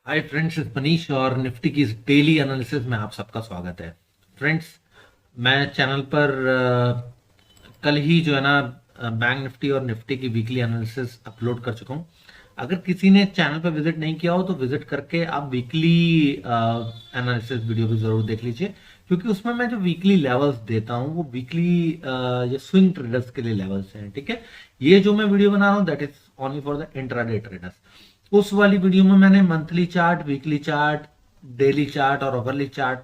Hi friends, इस मनीष और Nifty की इस डेली एनालिसिस में आप सबका स्वागत है। फ्रेंड्स, मैं चैनल पर कल ही जो है ना बैंक निफ्टी और निफ्टी की वीकली एनालिसिस अपलोड कर चुका हूँ। अगर किसी ने चैनल पर विजिट नहीं किया हो तो विजिट करके आप वीकली एनालिसिस वीडियो भी जरूर देख लीजिए, क्योंकि उसमें मैं जो वीकली लेवल्स देता हूँ वो वीकली ये स्विंग ट्रेडर्स के लिए लेवल्स हैं। ठीक है, ये जो मैं वीडियो बना रहा हूँ that is only for the intraday traders. उस वाली वीडियो में मैंने monthly chart, weekly chart, daily chart और ओवरली चार्ट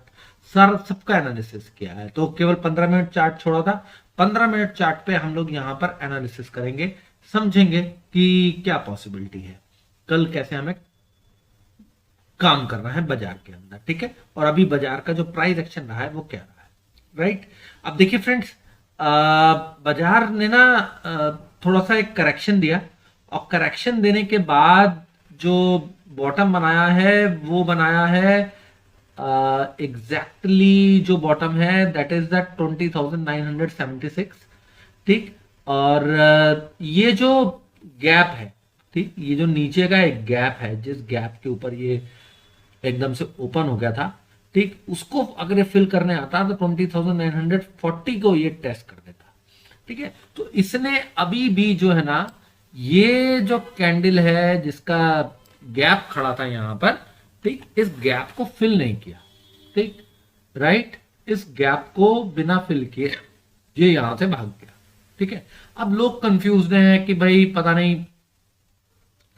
सर सबका एनालिसिस किया है। तो केवल 15 मिनट चार्ट छोड़ा था। 15 मिनट चार्ट पे हम लोग यहाँ पर एनालिसिस करेंगे, समझेंगे कि क्या पॉसिबिलिटी है, कल कैसे हमें काम करना है बाजार के अंदर। ठीक है, और अभी बाजार का जो प्राइस एक्शन रहा है वो क्या रहा है। राइट, अब देखिए फ्रेंड्स, बाजार ने ना थोड़ा सा एक करेक्शन दिया, और करेक्शन देने के बाद जो बॉटम बनाया है वो बनाया है एग्जैक्टली जो बॉटम है दैट इज द 20,976। ठीक, और ये जो गैप है, ठीक, ये जो नीचे का एक गैप है, जिस गैप के ऊपर ये एकदम से ओपन हो गया था, ठीक, उसको अगर ये फिल करने आता तो 20,940 को ये टेस्ट कर देता। ठीक है, तो इसने अभी भी जो है ना, ये जो कैंडल है जिसका गैप खड़ा था यहां पर, ठीक, इस गैप को फिल नहीं किया। ठीक, राइट, इस गैप को बिना फिल किए ये यहां से भाग गया। ठीक है, अब लोग कंफ्यूज हैं कि भाई पता नहीं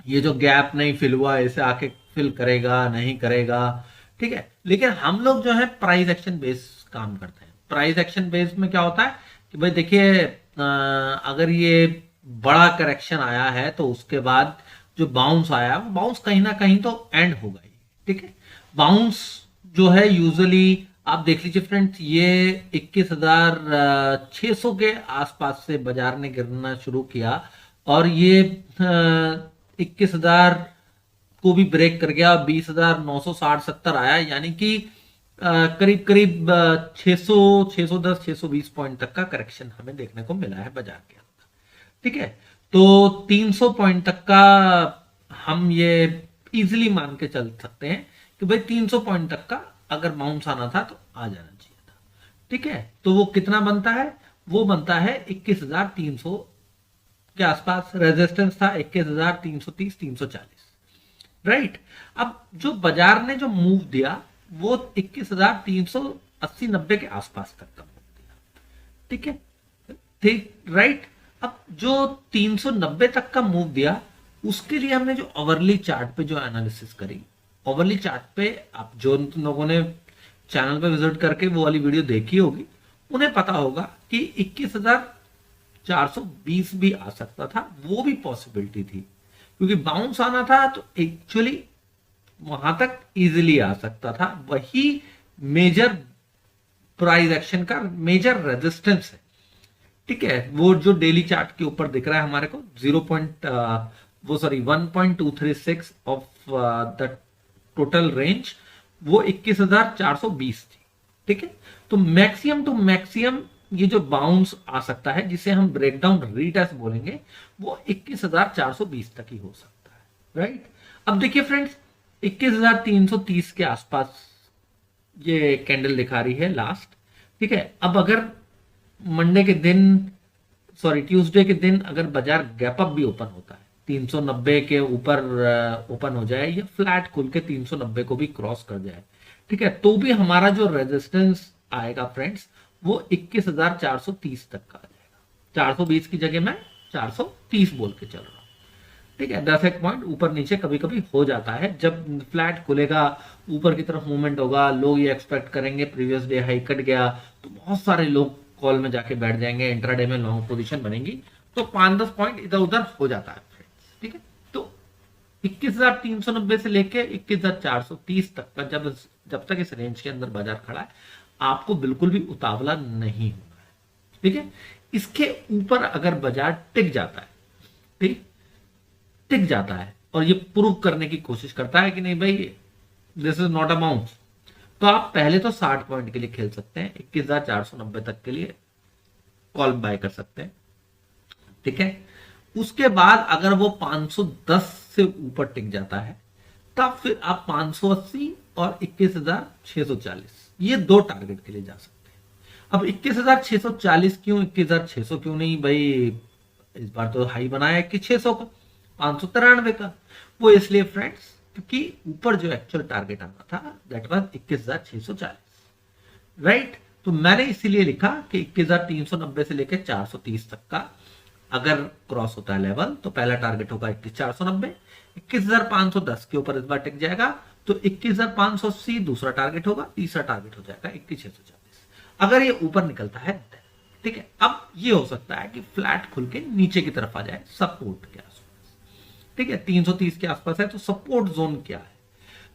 ये जो गैप नहीं फिल हुआ इसे आके फिल करेगा नहीं करेगा। ठीक है, लेकिन हम लोग जो है प्राइस एक्शन बेस काम करते हैं। प्राइस एक्शन बेस में क्या होता है कि भाई देखिए, अगर ये बड़ा करेक्शन आया है तो उसके बाद जो बाउंस आया वो बाउंस कहीं ना कहीं तो एंड होगा ही। ठीक है, बाउंस जो है यूजुअली आप देख लीजिए फ्रेंड्स, ये 21,600 के आसपास से बाजार ने गिरना शुरू किया, और ये 21,000 को भी ब्रेक कर गया, 20,960-70 आया, यानी कि करीब करीब 600, 610, 620 पॉइंट तक का करेक्शन हमें देखने को मिला है बाजार के अंदर। ठीक है, तो 300 पॉइंट तक का हम ये इजीली मान के चल सकते हैं कि भाई 300 पॉइंट तक का अगर बाउंस आना था तो आ जाना चाहिए था। ठीक है, तो वो कितना बनता है, वो बनता है 21,300 के आसपास। रेजिस्टेंस था 21,330, 340। राइट, अब जो बाजार ने जो मूव दिया वो 21,380-90 के आसपास तक का मूव दिया। ठीक है, ठीक, राइट। अब जो 390 तक का मूव दिया उसके लिए हमने जो ओवरली चार्ट पे जो एनालिसिस करी, ओवरली चार्ट पे आप जो लोगों ने चैनल पे विजिट करके वो वाली वीडियो देखी होगी उन्हें पता होगा कि 21,420 भी आ सकता था, वो भी पॉसिबिलिटी थी, क्योंकि बाउंस आना था तो एक्चुअली वहां तक इजीली आ सकता था। वही मेजर प्राइस एक्शन का मेजर रेजिस्टेंस है। ठीक है, वो जो डेली चार्ट के ऊपर दिख रहा है हमारे को 1.26 ऑफ द टोटल रेंज, वो 21,420 थी। ठीक है, तो मैक्सिमम टू मैक्सिमम ये जो बाउंस आ सकता है जिसे हम ब्रेकडाउन रीटेस्ट बोलेंगे, वो 21,420 तक ही हो सकता है। राइट, अब देखिए फ्रेंड्स, 21,330 के आसपास ये कैंडल दिखा रही है लास्ट। ठीक है, अब अगर मंडे के दिन, सॉरी ट्यूसडे के दिन अगर बाजार गैप अप भी ओपन होता है, 390 के ऊपर ओपन हो जाए या फ्लैट खुल के 390 को भी क्रॉस कर जाए, ठीक है, तो भी हमारा जो रेजिस्टेंस आएगा फ्रेंड्स वो 21,430 तक का आ जाएगा। 420 की जगह मैं 430 बोल के चल रहा हूं। ठीक है, 10 एक पॉइंट ऊपर नीचे कभी कभी हो जाता है। जब फ्लैट खुलेगा ऊपर की तरफ मूवमेंट होगा, लोग ये एक्सपेक्ट करेंगे प्रीवियस डे हाई कट गया, तो बहुत सारे लोग कॉल में जाके बैठ जाएंगे, इंट्राडे में लॉन्ग पोजीशन बनेगी, तो 5-10 पॉइंट इधर उधर हो जाता है फ्रेंड्स। ठीक है, तो 21,390 से लेके 21,430 तक का जब तक इस रेंज के अंदर बाजार खड़ा है, आपको बिल्कुल भी उतावला नहीं होना है। ठीक है, इसके ऊपर अगर बाजार टिक जाता है, ठीक, टिक जाता है और ये प्रूव करने की कोशिश करता है कि नहीं भाई this is not a bounce, तो आप पहले तो 60 पॉइंट के लिए खेल सकते हैं, 21,490 तक के लिए कॉल बाय कर सकते हैं। ठीक है, उसके बाद अगर वो 510 से ऊपर टिक जाता है तब फिर आप 580 और 21,640 ये दो टारगेट के लिए जा सकते हैं। अब 21,640 क्यों, 21,600 क्यों नहीं भाई, इस बार तो हाई बनाया 21,600 का, 593 का। वो इसलिए फ्रेंड्स क्योंकि ऊपर जो एक्चुअल टारगेट आना था दैट वाज 21,640, राइट। तो मैंने इसीलिए लिखा कि 21,390 से लेकर 430 तक का अगर क्रॉस होता है लेवल तो पहला टारगेट होगा 21,490, 21,510 के ऊपर इस बार टिक जाएगा तो 21,580 दूसरा टारगेट होगा, तीसरा टारगेट हो जाएगा 21,640। अगर ये ऊपर निकलता है, ठीक है। अब ये हो सकता है कि फ्लैट खुल के नीचे की तरफ आ जाए सपोर्ट के आसपास, ठीक है। 330 के आसपास है तो सपोर्ट जोन क्या है,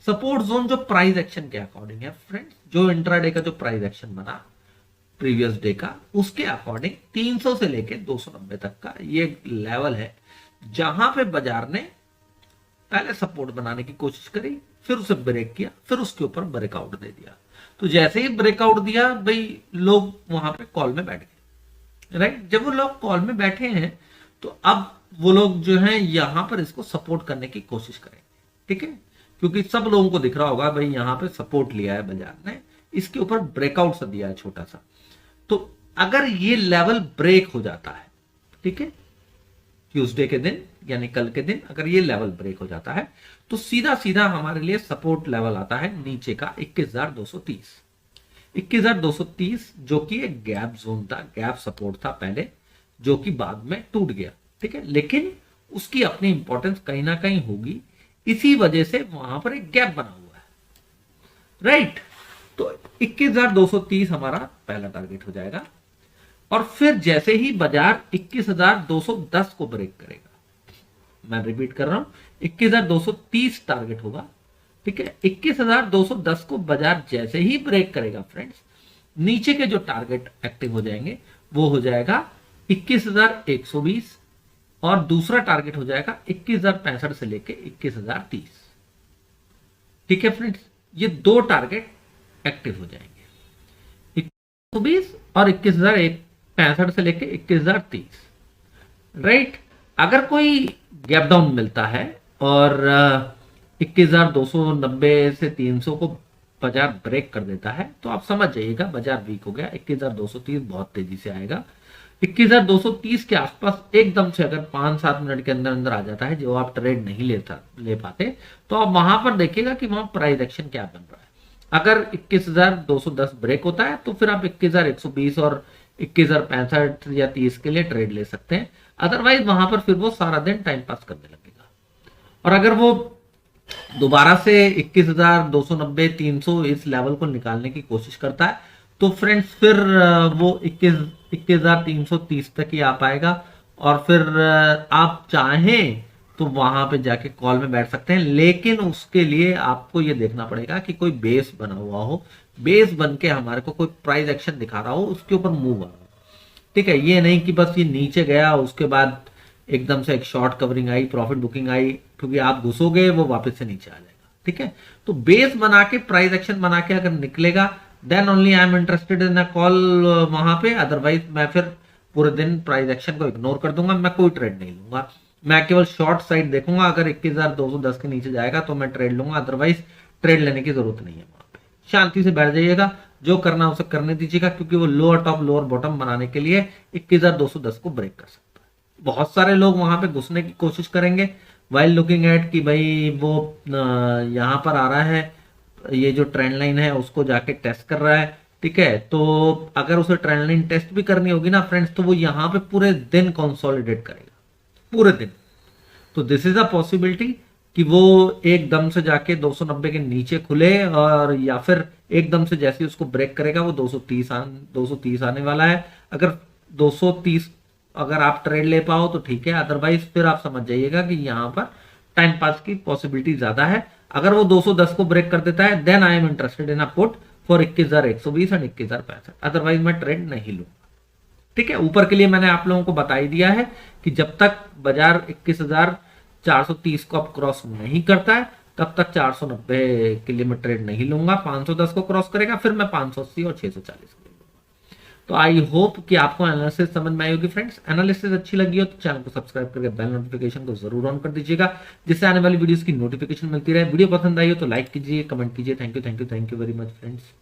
सपोर्ट जोन जो प्राइस एक्शन के अकॉर्डिंग है फ्रेंड्स, जो इंट्राडे का जो प्राइस एक्शन बना प्रीवियस डे का उसके अकॉर्डिंग 300 से लेके 290 तक का ये लेवल है जहां पे बाजार ने पहले सपोर्ट बनाने की कोशिश करी, फिर उसे ब्रेक किया, फिर उसके ऊपर ब्रेकआउट दे दिया। तो जैसे ही ब्रेकआउट दिया भाई लोग वहां पे कॉल में बैठ गए, राइट। जब वो लोग कॉल में बैठे हैं तो अब वो लोग जो हैं यहां पर इसको सपोर्ट करने की कोशिश करेंगे, ठीक है, क्योंकि सब लोगों को दिख रहा होगा भाई यहां पे सपोर्ट लिया है बाजार ने, इसके ऊपर ब्रेकआउट सा दिया है छोटा सा। तो अगर ये लेवल ब्रेक हो जाता है, ठीक है, ट्यूसडे के दिन यानी कल के दिन अगर ये लेवल ब्रेक हो जाता है तो सीधा सीधा हमारे लिए सपोर्ट लेवल आता है नीचे का 21,230, 21,230 जो कि एक गैप जोन था, गैप सपोर्ट था पहले, जो कि बाद में टूट गया, ठीक है। लेकिन उसकी अपनी इंपॉर्टेंस कहीं ना कहीं होगी, इसी वजह से वहां पर एक गैप बना हुआ है, राइट। तो 21,230 हमारा पहला टारगेट हो जाएगा और फिर जैसे ही बाजार 21,210 को ब्रेक करेगा, मैं रिपीट कर रहा हूं, 21,230 टारगेट होगा, ठीक है। 21,210 को बाजार जैसे ही ब्रेक करेगा फ्रेंड्स, नीचे के जो टारगेट एक्टिव हो जाएंगे वो हो जाएगा 21,120 और दूसरा टारगेट हो जाएगा 21,065 से लेके 21,030, ठीक है फ्रेंड्स। ये दो टारगेट एक्टिव हो जाएंगे, 2120 और 21,065 से लेके 21,030, राइट। अगर कोई गैप डाउन मिलता है और 21,290 से 300 को बाजार ब्रेक कर देता है तो आप समझ जाइएगा बाजार वीक हो गया, 21,230 बहुत तेजी से आएगा। 21,230 के आसपास एकदम से अगर 5-7 मिनट के अंदर अंदर आ जाता है जो आप ट्रेड नहीं ले पाते, तो आप वहां पर देखिएगा कि वहां प्राइस एक्शन क्या बन रहा है। अगर 21,210 ब्रेक होता है तो फिर आप 21,120 और 21,065 या 30 के लिए ट्रेड ले सकते हैं, अदरवाइज वहां पर फिर वो सारा दिन टाइम पास करने लगेगा। और अगर वो दोबारा से 21,290 300 इस लेवल को निकालने की कोशिश करता है तो फ्रेंड्स फिर वो 21,330 तक ही आ पाएगा और फिर आप चाहें तो वहां पे जाके कॉल में बैठ सकते हैं, लेकिन उसके लिए आपको ये देखना पड़ेगा कि कोई बेस बना हुआ हो, बेस बन के हमारे को कोई प्राइस एक्शन दिखा रहा हो, उसके ऊपर मूव आ रहा हो, ठीक है। ये नहीं कि बस ये नीचे गया उसके बाद एकदम से एक शॉर्ट कवरिंग आई, प्रॉफिट बुकिंग आई, क्योंकि आप घुसोगे वो वापस से नीचे आ जाएगा, ठीक है। तो बेस बना के प्राइस एक्शन बना के अगर निकलेगा then only I am interested in a call वहां पे, अदरवाइज मैं फिर पूरे दिन प्राइस एक्शन को इग्नोर कर दूंगा, मैं कोई ट्रेड नहीं लूंगा, मैं केवल शॉर्ट साइड देखूंगा। अगर 21,210 के नीचे जाएगा तो मैं ट्रेड लूंगा, अदरवाइज ट्रेड लेने की जरूरत नहीं है। वहां पे शांति से बैठ जाइएगा, जो करना उसे करने दीजिएगा, क्योंकि वो लोअर टॉप लोअर बॉटम बनाने के लिए 21,210 को ब्रेक कर सकता है। बहुत सारे लोग वहां पे घुसने की कोशिश करेंगे वाइल लुकिंग एट कि भाई वो यहां पर आ रहा है, ये जो ट्रेंड लाइन है उसको जाके टेस्ट कर रहा है, ठीक है। तो अगर उसे ट्रेंड लाइन टेस्ट भी करनी होगी ना फ्रेंड्स तो वो यहां पे पूरे दिन कंसोलिडेट करेगा, पूरे दिन। तो दिस इज अ पॉसिबिलिटी कि वो एकदम से जाके 290 के नीचे खुले और या फिर एकदम से जैसे उसको ब्रेक करेगा वो 230 आने वाला है। अगर 230 अगर आप ट्रेड ले पाओ तो ठीक है, अदरवाइज फिर आप समझ जाइएगा कि यहां पर टाइम पास की पॉसिबिलिटी ज्यादा है। अगर वो 210 को ब्रेक कर देता है then I am interested in a put for 21,120 and 21,065, otherwise मैं ट्रेड नहीं लूंगा, ठीक है। ऊपर के लिए मैंने आप लोगों को बता ही दिया है कि जब तक बाजार 21,430 को अब क्रॉस नहीं करता है तब तक 490 के लिए मैं ट्रेड नहीं लूंगा। 510 को क्रॉस करेगा फिर मैं 580 और 640 के लिए लूंगा। तो आई होप कि आपको एनालिसिस समझ में आई होगी फ्रेंड्स। एनालिसिस अच्छी लगी हो तो चैनल को सब्सक्राइब करके बेल नोटिफिकेशन को जरूर ऑन कर दीजिएगा, जिससे आने वाली वीडियोस की नोटिफिकेशन मिलती रहे। वीडियो पसंद आई हो तो लाइक कीजिए, कमेंट कीजिए। Thank you very much friends.